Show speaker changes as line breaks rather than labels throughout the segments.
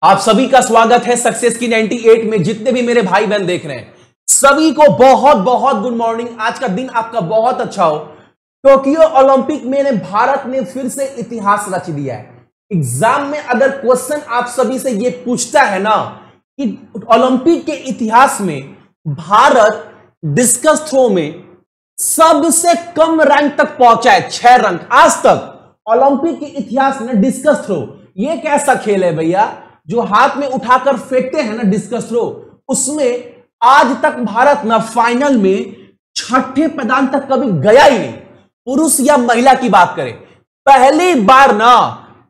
आप सभी का स्वागत है सक्सेस की 98 में। जितने भी मेरे भाई बहन देख रहे हैं सभी को बहुत बहुत गुड मॉर्निंग। आज का दिन आपका बहुत अच्छा हो। टोक्यो ओलंपिक में भारत ने फिर से इतिहास रच दिया है। एग्जाम में अगर क्वेश्चन आप सभी से ये पूछता है ना कि ओलंपिक के इतिहास में भारत डिस्कस थ्रो में सबसे कम रैंक तक पहुंचा है, 6 रैंक आज तक ओलंपिक के इतिहास में। डिस्कस थ्रो ये कैसा खेल है भैया, जो हाथ में उठाकर फेंकते हैं ना डिस्कस थ्रो, उसमें आज तक भारत ना फाइनल में 6ठे मैदान तक कभी गया ही नहीं। पुरुष या महिला की बात करें, पहली बार ना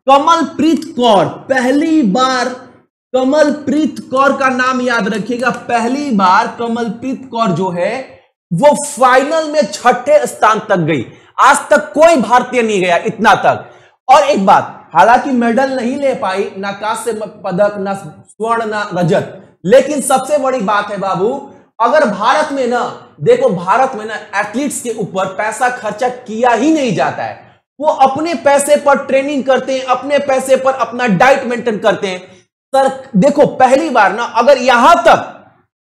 कमलप्रीत कौर, पहली बार कमलप्रीत कौर का नाम याद रखिएगा, पहली बार कमलप्रीत कौर जो है वो फाइनल में 6ठे स्थान तक गई। आज तक कोई भारतीय नहीं गया इतना तक। और एक बात, हालांकि मेडल नहीं ले पाई, ना कांस्य पदक, ना स्वर्ण, ना रजत, लेकिन सबसे बड़ी बात है बाबू, अगर भारत में ना देखो, भारत में ना एथलीट्स के ऊपर पैसा खर्चा किया ही नहीं जाता है। वो अपने पैसे पर ट्रेनिंग करते हैं, अपने पैसे पर अपना डाइट मेंटेन करते हैं। सर देखो, पहली बार ना अगर यहां तक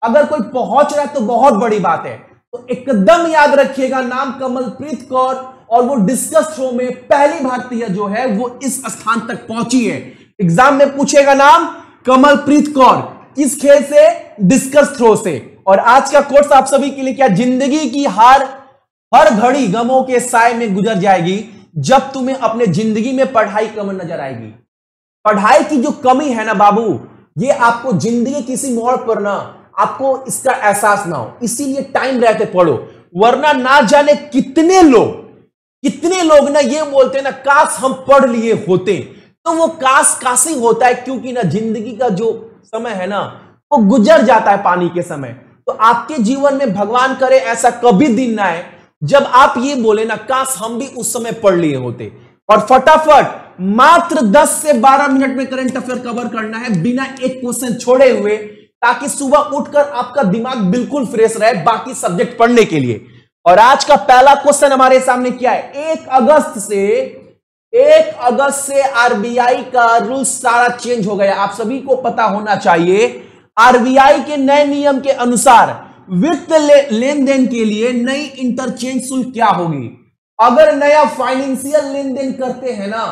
अगर कोई पहुंच रहा है तो बहुत बड़ी बात है। तो एकदम याद रखिएगा नाम कमलप्रीत कौर, और वो डिस्कस थ्रो में पहली भारतीय जो है वो इस स्थान तक पहुंची है। एग्जाम में पूछेगा नाम कमलप्रीत कौर, किस खेल से? डिस्कस थ्रो से। और आज का कोर्स आप सभी के लिए क्या, जिंदगी की हर घड़ी गमों के साए में गुजर जाएगी जब तुम्हें अपने जिंदगी में पढ़ाई कम नजर आएगी। पढ़ाई की जो कमी है ना बाबू, ये आपको जिंदगी किसी मोड़ पर ना आपको इसका एहसास ना हो, इसीलिए टाइम रहते पढ़ो। वरना ना जाने कितने लोग ना ये बोलते हैं ना काश हम पढ़ लिए होते, तो वो काश ही होता है, क्योंकि ना जिंदगी का जो समय है ना वो गुजर जाता है पानी के समय। तो आपके जीवन में भगवान करे ऐसा कभी दिन ना आए जब आप ये बोले ना काश हम भी उस समय पढ़ लिए होते। और फटाफट मात्र 10 से 12 मिनट में करंट अफेयर कवर करना है बिना एक क्वेश्चन छोड़े हुए, ताकि सुबह उठकर आपका दिमाग बिल्कुल फ्रेश रहे बाकी सब्जेक्ट पढ़ने के लिए। और आज का पहला क्वेश्चन हमारे सामने क्या है, 1 अगस्त से आरबीआई का रूल सारा चेंज हो गया। आप सभी को पता होना चाहिए, आरबीआई के नए नियम के अनुसार वित्त लेन देन के लिए नई इंटरचेंज शुल्क क्या होगी। अगर नया फाइनेंशियल लेन देन करते हैं ना,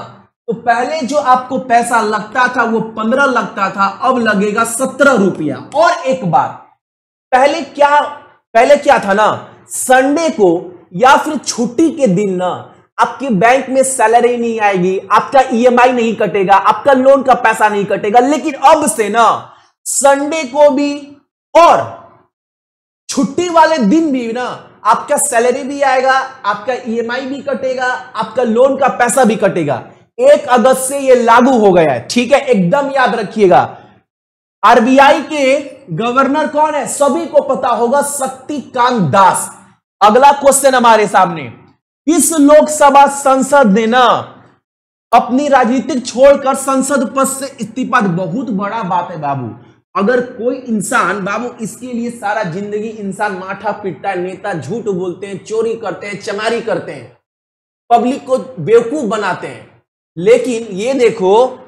तो पहले जो आपको पैसा लगता था वो 15 लगता था, अब लगेगा 17 रुपया। और एक बात, पहले क्या था ना, संडे को या फिर छुट्टी के दिन ना आपके बैंक में सैलरी नहीं आएगी, आपका ईएमआई नहीं कटेगा, आपका लोन का पैसा नहीं कटेगा। लेकिन अब से ना संडे को भी और छुट्टी वाले दिन भी ना आपका सैलरी भी आएगा, आपका ईएमआई भी कटेगा, आपका लोन का पैसा भी कटेगा। 1 अगस्त से यह लागू हो गया है, ठीक है, एकदम याद रखिएगा। आरबीआई के गवर्नर कौन है? सभी को पता होगा, शक्तिकांत दास। अगला क्वेश्चन हमारे सामने, इस लोकसभा संसद ने ना अपनी राजनीतिक छोड़कर संसद पद से इस्तीफा। बहुत बड़ा बात है बाबू। अगर कोई इंसान बाबू, इसके लिए सारा जिंदगी इंसान माथा पीटता है, नेता झूठ बोलते हैं, चोरी करते हैं, चमारी करते हैं, पब्लिक को बेवकूफ बनाते हैं, लेकिन ये देखो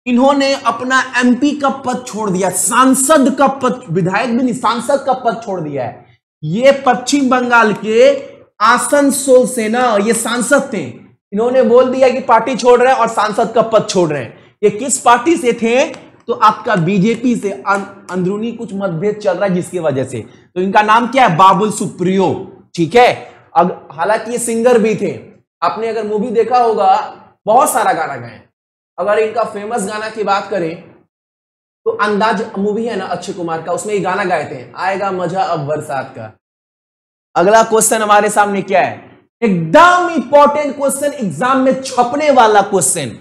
इन्होंने अपना एमपी का पद छोड़ दिया, सांसद का पद, विधायक भी नहीं सांसद का पद छोड़ दिया है। ये पश्चिम बंगाल के आसनसोल से ना ये सांसद थे, इन्होंने बोल दिया कि पार्टी छोड़ रहे हैं और सांसद का पद छोड़ रहे हैं। ये किस पार्टी से थे? तो आपका बीजेपी से अंदरूनी कुछ मतभेद चल रहा है जिसकी वजह से। तो इनका नाम क्या है? बाबुल सुप्रियो, ठीक है। हालांकि ये सिंगर भी थे, आपने अगर मूवी देखा होगा बहुत सारा गाना गाए। अगर इनका फेमस गाना की बात करें तो अंदाज मूवी है ना अक्षय कुमार का, उसमें ये गाना गाए थे, आएगा मजा अब बरसात का। अगला क्वेश्चन हमारे सामने क्या है, एकदम इंपॉर्टेंट क्वेश्चन, एग्जाम में छपने वाला क्वेश्चन।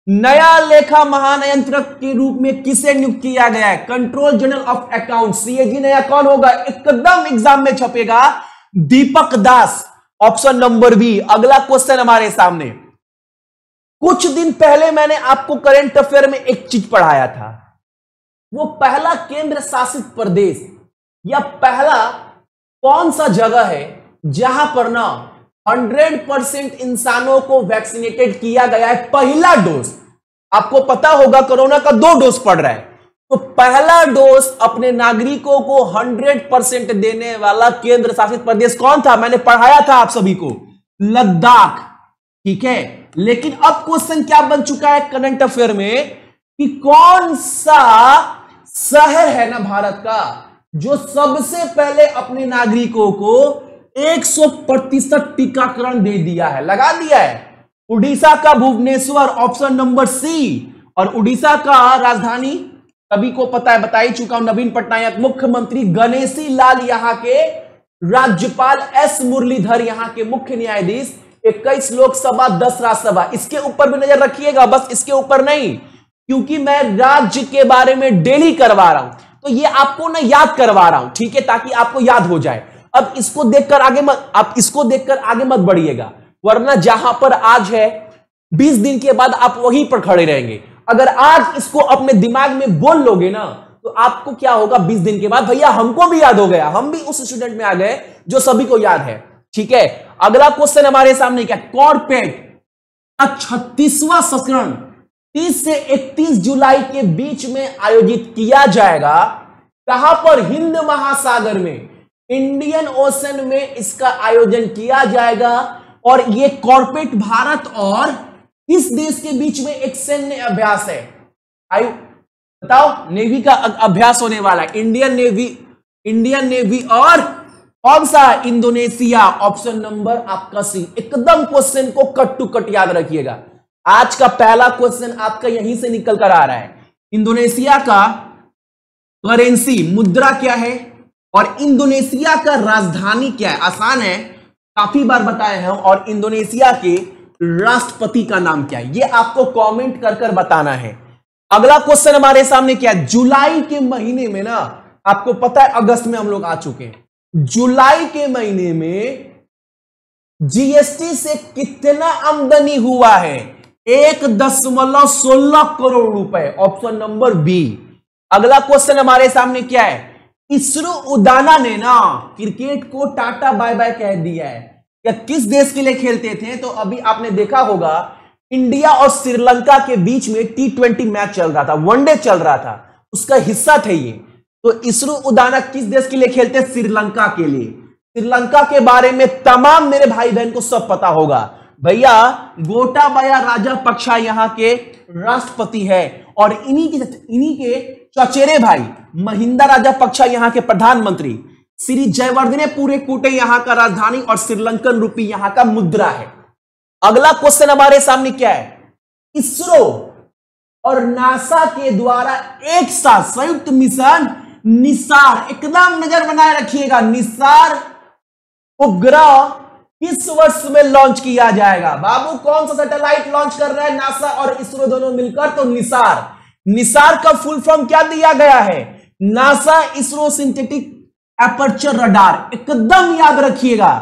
नया लेखा महानियंत्रक के रूप में किसे नियुक्त किया गया है? Control general of account, CAG नया कौन होगा? एकदम एग्जाम में छपेगा, दीपक दास, ऑप्शन नंबर बी। अगला क्वेश्चन हमारे सामने, कुछ दिन पहले मैंने आपको करंट अफेयर में एक चीज पढ़ाया था, वो पहला केंद्र शासित प्रदेश या पहला कौन सा जगह है जहां पर ना 100% इंसानों को वैक्सीनेटेड किया गया है, पहला डोज। आपको पता होगा कोरोना का 2 डोज पड़ रहा है, तो पहला डोज अपने नागरिकों को 100% देने वाला केंद्र शासित प्रदेश कौन था? मैंने पढ़ाया था आप सभी को, लद्दाख। ठीक है, लेकिन अब क्वेश्चन क्या बन चुका है करंट अफेयर में कि कौन सा शहर है ना भारत का जो सबसे पहले अपने नागरिकों को 100% टीकाकरण दे दिया है, लगा दिया है? उड़ीसा का भुवनेश्वर, ऑप्शन नंबर सी। और उड़ीसा का राजधानी सभी को पता है, बता ही चुका हूं, नवीन पटनायक। मुख्यमंत्री गणेशी लाल यहां के, राज्यपाल एस मुरलीधर यहां के मुख्य न्यायाधीश, 21 लोकसभा 10 राज्यसभा। इसके ऊपर भी नजर रखिएगा, बस इसके ऊपर नहीं, क्योंकि मैं राज्य के बारे में डेली करवा रहा हूं, तो ये आपको ना याद करवा रहा हूं, ठीक है, ताकि आपको याद हो जाए। अब इसको देखकर आगे मत, आप इसको देखकर आगे मत बढ़िएगा, वरना जहां पर आज है 20 दिन के बाद आप वहीं पर खड़े रहेंगे। अगर आज इसको अपने दिमाग में बोल लोगे ना, तो आपको क्या होगा 20 दिन के बाद, भैया हमको भी याद हो गया, हम भी उस स्टूडेंट में आ गए जो सभी को याद है। ठीक है, अगला क्वेश्चन हमारे सामने क्या, कॉर्पेट का 36वां संस्करण 30 से 31 जुलाई के बीच में आयोजित किया जाएगा। कहां पर? हिंद महासागर में, इंडियन ओशन में इसका आयोजन किया जाएगा। और यह कॉर्पेट भारत और किस देश के बीच में एक सैन्य अभ्यास है? आयु बताओ, नेवी का अभ्यास होने वाला है, इंडियन नेवी और कौन सा? इंडोनेशिया। ऑप्शन नंबर आपका सी। एकदम क्वेश्चन को कट टू कट याद रखिएगा, आज का पहला क्वेश्चन आपका यहीं से निकल कर आ रहा है। इंडोनेशिया का करेंसी मुद्रा क्या है और इंडोनेशिया का राजधानी क्या है? आसान है, काफी बार बताए हैं। और इंडोनेशिया के राष्ट्रपति का नाम क्या है? ये आपको कमेंट कर कर बताना है। अगला क्वेश्चन हमारे सामने क्या है, जुलाई के महीने में ना, आपको पता है अगस्त में हम लोग आ चुके हैं, जुलाई के महीने में जीएसटी से कितना आमदनी हुआ है? 1.16 करोड़ रुपए। Option number B. अगला क्वेश्चन हमारे सामने क्या है, इसरो उदाना ने ना क्रिकेट को टाटा बाय बाय कह दिया है। या किस देश के लिए खेलते थे? तो अभी आपने देखा होगा इंडिया और श्रीलंका के बीच में T20 मैच चल रहा था, वनडे चल रहा था, उसका हिस्सा थे ये। तो इसरो उदाना किस देश के लिए खेलते? श्रीलंका के लिए। श्रीलंका के बारे में तमाम मेरे भाई बहन को सब पता होगा। भैया गोटाबाया राजपक्षा यहां के राष्ट्रपति है और इन्हीं के चचेरे भाई महिंदा राजपक्षा यहां के प्रधानमंत्री। श्री जयवर्धने पूरे कूटे यहां का राजधानी और श्रीलंकन रूपी यहां का मुद्रा है। अगला क्वेश्चन हमारे सामने क्या है, इसरो और नासा के द्वारा एक साथ संयुक्त मिशन निसार, एकदम नजर बनाए रखिएगा, निसार उपग्रह किस वर्ष में लॉन्च किया जाएगा? बाबू कौन सा सैटेलाइट लॉन्च कर रहा है नासा और इसरो दोनों मिलकर? तो निसार। निसार का फुल फॉर्म क्या दिया गया है? NASA ISRO synthetic aperture radar, एकदम याद रखिएगा।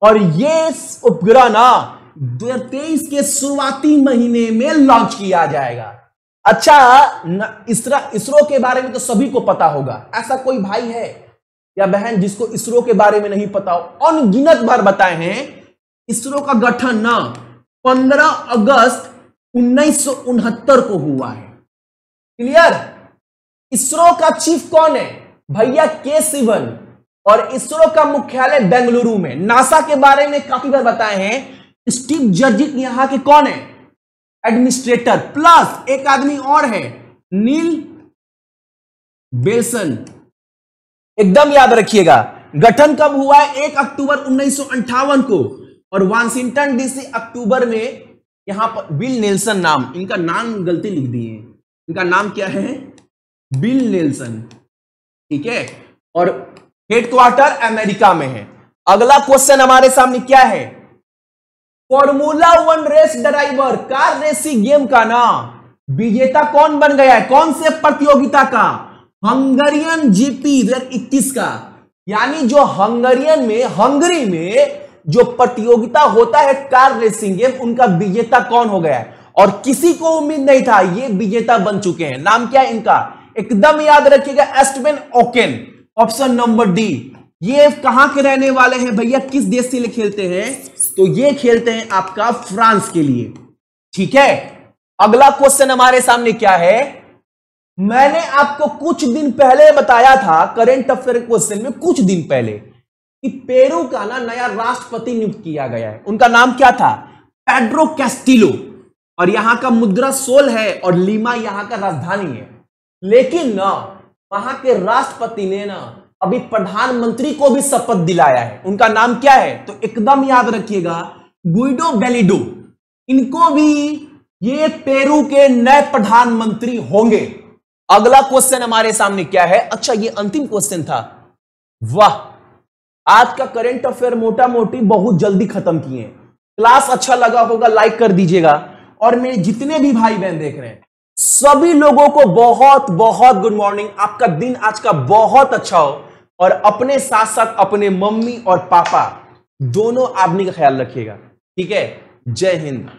और ये उपग्रह ना 2023 के शुरुआती महीने में लॉन्च किया जाएगा। अच्छा, इसरो के बारे में तो सभी को पता होगा, ऐसा कोई भाई है या बहन जिसको इसरो के बारे में नहीं पता हो? अनगिनत बार बताए हैं। इसरो का गठन ना 15 अगस्त 1969 को हुआ है। क्लियर? इसरो का चीफ कौन है? भैया के सिवन। और इसरो का मुख्यालय बेंगलुरु में। नासा के बारे में काफी बार बताए हैं, स्टीव जर्जिक यहां के कौन है? एडमिनिस्ट्रेटर। प्लस एक आदमी और है, नील बेल्सन, एकदम याद रखिएगा। गठन कब हुआ है? 1 अक्टूबर 1958 को। और वाशिंगटन डीसी अक्टूबर में। यहां पर बिल नेल्सन नाम, इनका नाम गलती लिख दिए, इनका नाम क्या है? Bill Nelson. ठीक है, और हेडक्वार्टर अमेरिका में है। अगला क्वेश्चन हमारे सामने क्या है, formula 1 race driver car racing game का ना विजेता कौन बन गया है? कौन से प्रतियोगिता का? हंगरियन जीपी 2021 का। यानी जो हंगरी में जो प्रतियोगिता होता है कार रेसिंग गेम, उनका विजेता कौन हो गया है? और किसी को उम्मीद नहीं था, ये विजेता बन चुके हैं। नाम क्या है इनका? एकदम याद रखिएगा, एस्टबन ओकेन। Option number D. ये कहां के रहने वाले हैं भैया? किस देश के लिए खेलते हैं? तो ये खेलते हैं आपका फ्रांस के लिए। ठीक है, अगला क्वेश्चन हमारे सामने क्या है, मैंने आपको कुछ दिन पहले बताया था करंट अफेयर क्वेश्चन में, कुछ दिन पहले, कि पेरू का ना नया राष्ट्रपति नियुक्त किया गया है। उनका नाम क्या था? Pedro Castillo. और यहां का मुद्रा सोल है और लीमा यहां का राजधानी है। लेकिन ना वहां के राष्ट्रपति ने ना अभी प्रधानमंत्री को भी शपथ दिलाया है। उनका नाम क्या है? तो एकदम याद रखिएगा, गुइडो बेलिडो। इनको भी ये पेरू के नए प्रधानमंत्री होंगे। अगला क्वेश्चन हमारे सामने क्या है? अच्छा, ये अंतिम क्वेश्चन था। वाह, आज का करंट अफेयर मोटा मोटी बहुत जल्दी खत्म किए। क्लास अच्छा लगा होगा, लाइक कर दीजिएगा। और मेरे जितने भी भाई बहन देख रहे हैं, सभी लोगों को बहुत बहुत गुड मॉर्निंग। आपका दिन आज का बहुत अच्छा हो और अपने साथ साथ अपने मम्मी और पापा दोनों आदमी का ख्याल रखिएगा। ठीक है? जय हिंद।